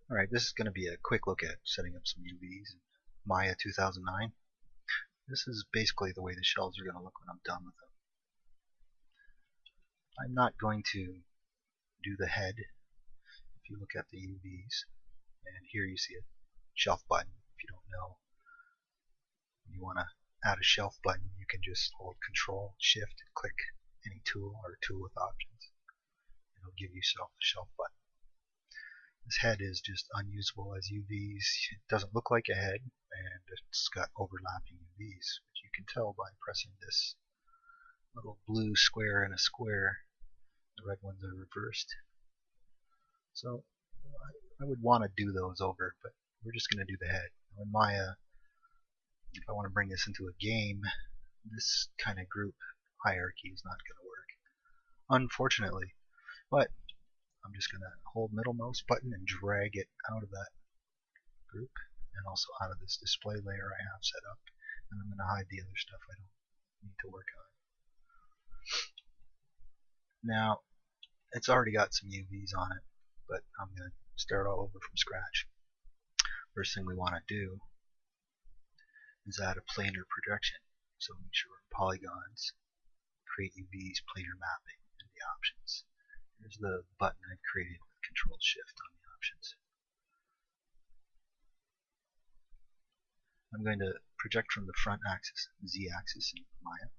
Alright, this is going to be a quick look at setting up some UVs in Maya 2009. This is basically the way the shells are going to look when I'm done with them. I'm not going to do the head. If you look at the UVs, and here you see a shelf button. If you don't know, when you want to add a shelf button, you can just hold Control Shift and click any tool or tool with options. It'll give you a shelf button. This head is just unusable as UVs. It doesn't look like a head, and it's got overlapping UVs, which you can tell by pressing this little blue square and a square. The red ones are reversed. So I would want to do those over, but we're just going to do the head. Now in Maya, if I want to bring this into a game, this kind of group hierarchy is not going to work, unfortunately. But I'm just going to hold middle mouse button and drag it out of that group and also out of this display layer I have set up, and I'm going to hide the other stuff I don't need to work on. Now it's already got some UVs on it, but I'm going to start all over from scratch. First thing we want to do is add a planar projection. So make sure we're in polygons, create UVs, planar mapping, and the options. Here's the button I've created with Control Shift on the options. I'm going to project from the front axis, Z axis in Maya,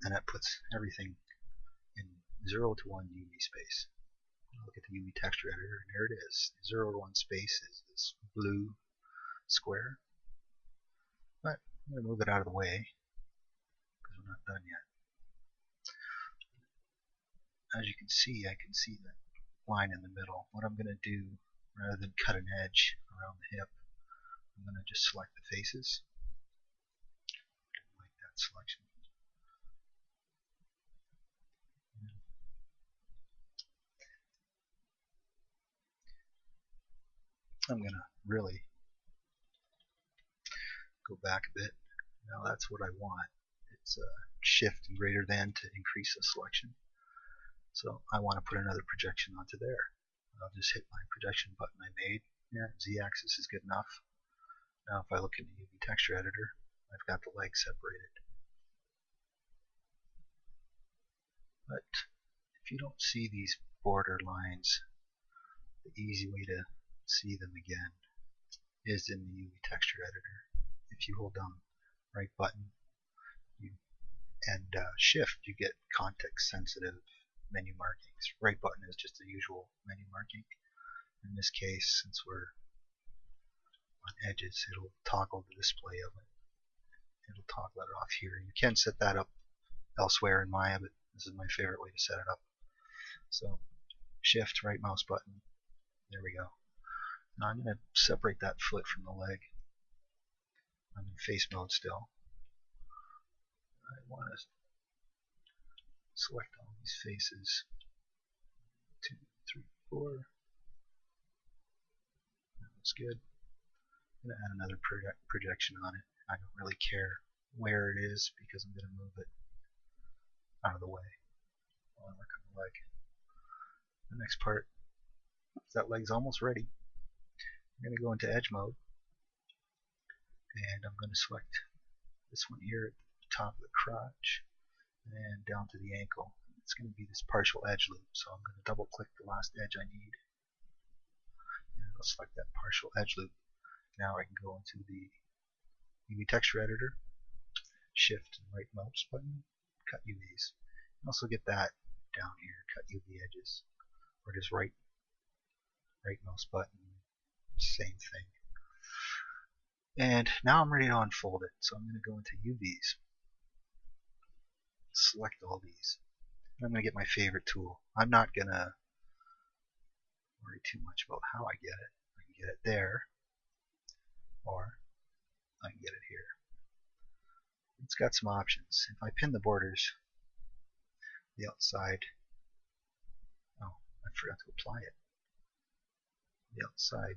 and that puts everything in 0 to 1 UV space. Look at the UV texture editor, and there it is. 0 to 1 space is this blue square. But I'm going to move it out of the way because we're not done yet. As you can see, I can see that line in the middle. What I'm going to do, rather than cut an edge around the hip, I'm going to just select the faces. Like that selection. I'm going to really go back a bit. Now that's what I want. It's Shift and greater than to increase the selection. So I want to put another projection onto there. I'll just hit my projection button I made. Yeah, Z-axis is good enough. Now if I look in the UV texture editor, I've got the legs separated. But if you don't see these border lines, the easy way to see them again is in the UV texture editor. If you hold down right button and shift, you get context sensitive menu markings. Right button is just the usual menu marking. In this case, since we're on edges, it'll toggle the display of it. It'll toggle it off here. You can set that up elsewhere in Maya, but this is my favorite way to set it up. So shift, right mouse button, there we go. Now I'm going to separate that foot from the leg. I'm in face mode still. I want to select all these faces. 2, 3, 4. That looks good. I'm going to add another projection on it. I don't really care where it is because I'm going to move it out of the way while I work on the leg. The next part, that leg's almost ready. I'm going to go into edge mode, and I'm going to select this one here at the top of the crotch and down to the ankle. It's going to be this partial edge loop, so I'm going to double click the last edge I need, and I'll select that partial edge loop. Now I can go into the UV texture editor, shift and right mouse button, cut UVs. You also get that down here, cut UV edges, or just right mouse button, same thing. And now I'm ready to unfold it, so I'm going to go into UVs, select all these. I'm going to get my favorite tool. I'm not going to worry too much about how I get it. I can get it there, or I can get it here. It's got some options. If I pin the borders, the outside, oh, I forgot to apply it. The outside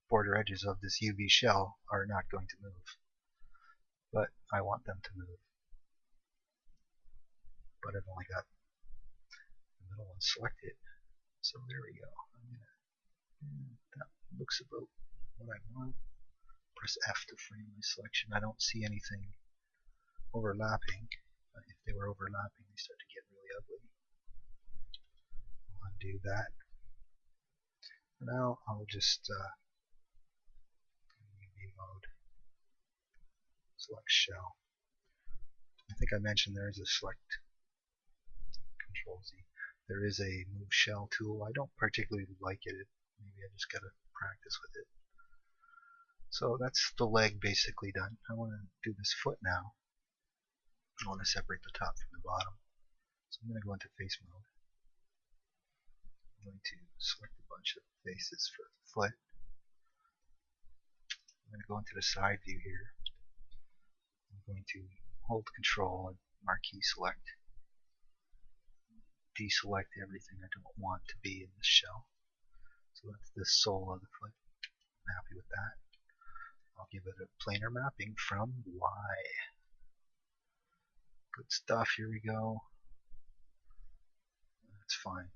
border edges of this UV shell are not going to move, but I want them to move. But I've only got the middle one selected, so there we go. I'm going to That looks about what I want. Press F to frame my selection. I don't see anything overlapping. If they were overlapping, they start to get really ugly. I'll undo that. For now, I'll just UV mode, select shell. I think I mentioned there is a select Control Z. There is a move shell tool. I don't particularly like it. Maybe I just gotta practice with it. So that's the leg basically done. I want to do this foot now. I want to separate the top from the bottom. So I'm going to go into face mode. I'm going to select a bunch of faces for the foot. I'm going to go into the side view here. I'm going to hold Control and marquee select. Deselect everything I don't want to be in this shell. So that's the sole of the foot. I'm happy with that. I'll give it a planar mapping from Y. Good stuff, here we go. That's fine.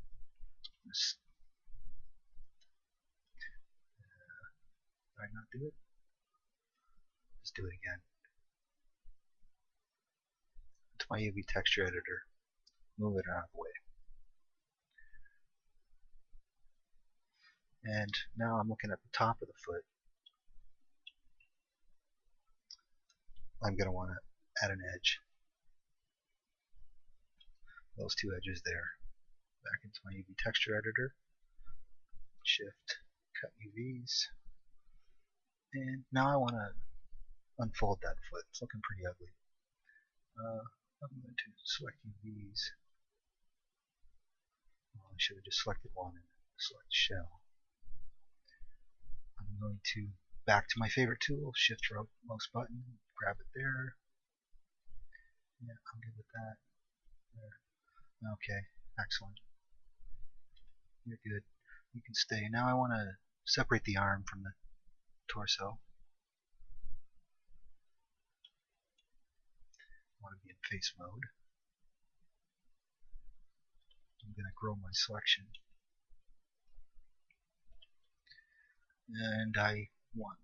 Did I not do it? Let's do it again. To my UV texture editor. Move it out of the way. And now I'm looking at the top of the foot. I'm going to want to add an edge. Those two edges there. Back into my UV texture editor. Shift, cut UVs. And now I want to unfold that foot. It's looking pretty ugly. I'm going to select UVs. Well, I should have just selected one and select shell. I'm going to back to my favorite tool, Shift mouse button, grab it there. Yeah, I'm good with that. There. Okay, excellent. You're good. You can stay. Now I want to separate the arm from the torso. I want to be in face mode. I'm going to grow my selection. And I want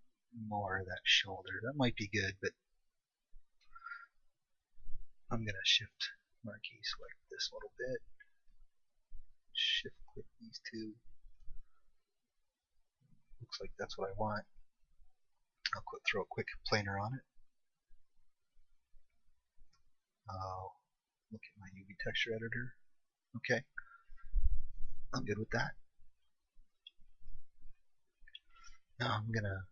more of that shoulder. That might be good, but I'm going to shift marquee select this little bit. Shift click these two. Looks like that's what I want. I'll throw a quick planar on it. I'll look at my UV texture editor. Okay, I'm good with that. Now I'm going to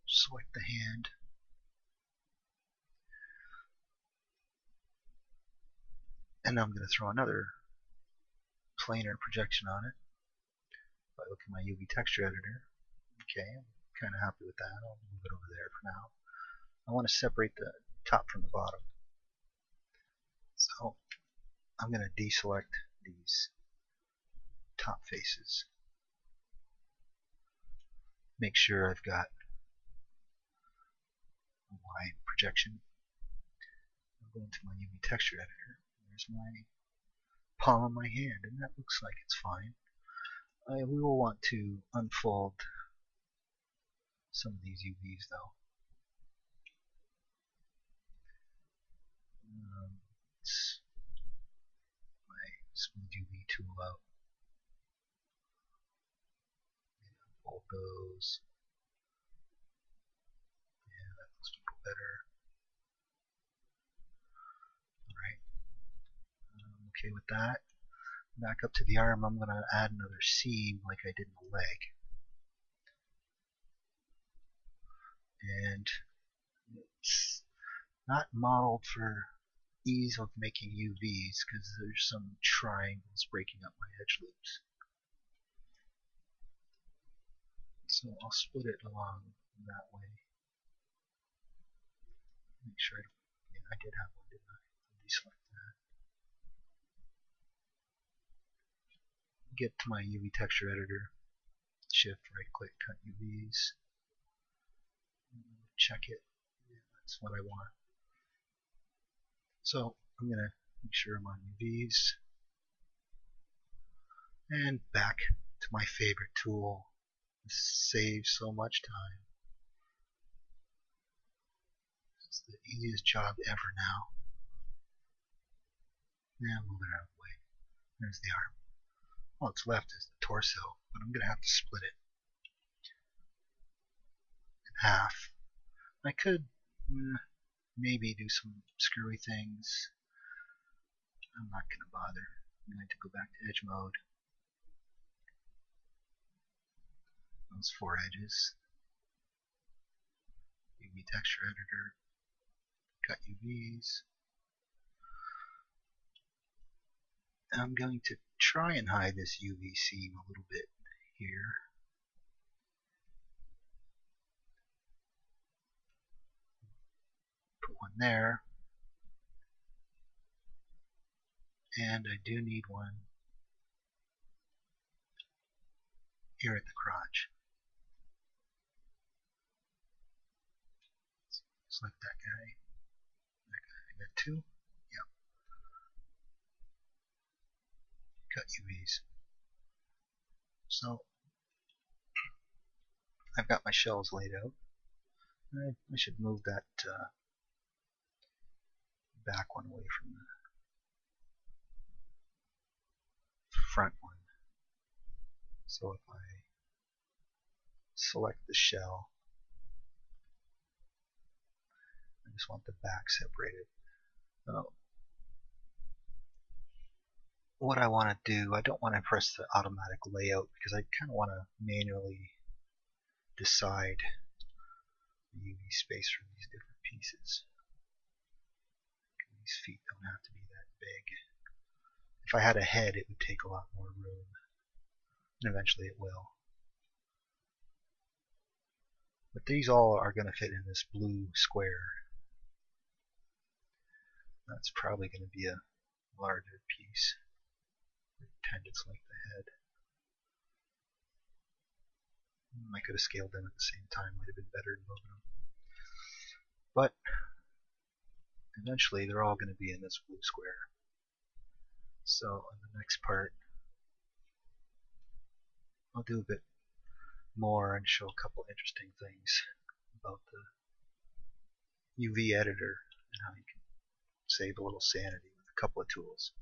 select the hand. And I'm going to throw another planar projection on it. If I look at my UV texture editor, okay, I'm kind of happy with that. I'll move it over there for now. I want to separate the top from the bottom. So I'm going to deselect these top faces. Make sure I've got a wide projection. I'll go into my UV texture editor. There's my palm of my hand, and that looks like it's fine. We will want to unfold some of these UVs though. Let's my smooth UV tool out. And unfold those. Yeah, that looks a little better. Alright. I'm okay with that. Back up to the arm, I'm going to add another seam like I did in the leg. And it's not modeled for ease of making UVs because there's some triangles breaking up my edge loops. So I'll split it along that way. Make sure I did have one, didn't I? I'll deselect that. Get to my UV texture editor. Shift right click, cut UVs. Check it. Yeah, that's what I want. So I'm going to make sure I'm on UVs. And back. to my favorite tool. This saves so much time. It's the easiest job ever now. Now move it out of the way. There's the arm. All that's left is the torso, but I'm going to have to split it in half. I could maybe do some screwy things. I'm not going to bother. I'm going to go back to edge mode. Those 4 edges. UV texture editor. Cut UVs. I'm going to try and hide this UV seam a little bit here. Put one there. And I do need one here at the crotch. Select that guy. I got 2. Yep. Cut UVs. So I've got my shells laid out. I should move that back one away from the front one. So if I select the shell, I just want the back separated. What I want to do, I don't want to press the automatic layout because I kind of want to manually decide the UV space for these different pieces. These feet don't have to be that big. If I had a head, it would take a lot more room, and eventually it will. But these all are going to fit in this blue square. That's probably going to be a larger piece. Pretend it's like the head. I could have scaled them at the same time, might have been better than moving them. But eventually they're all going to be in this blue square. So in the next part, I'll do a bit more and show a couple interesting things about the UV editor and how you can save a little sanity with a couple of tools.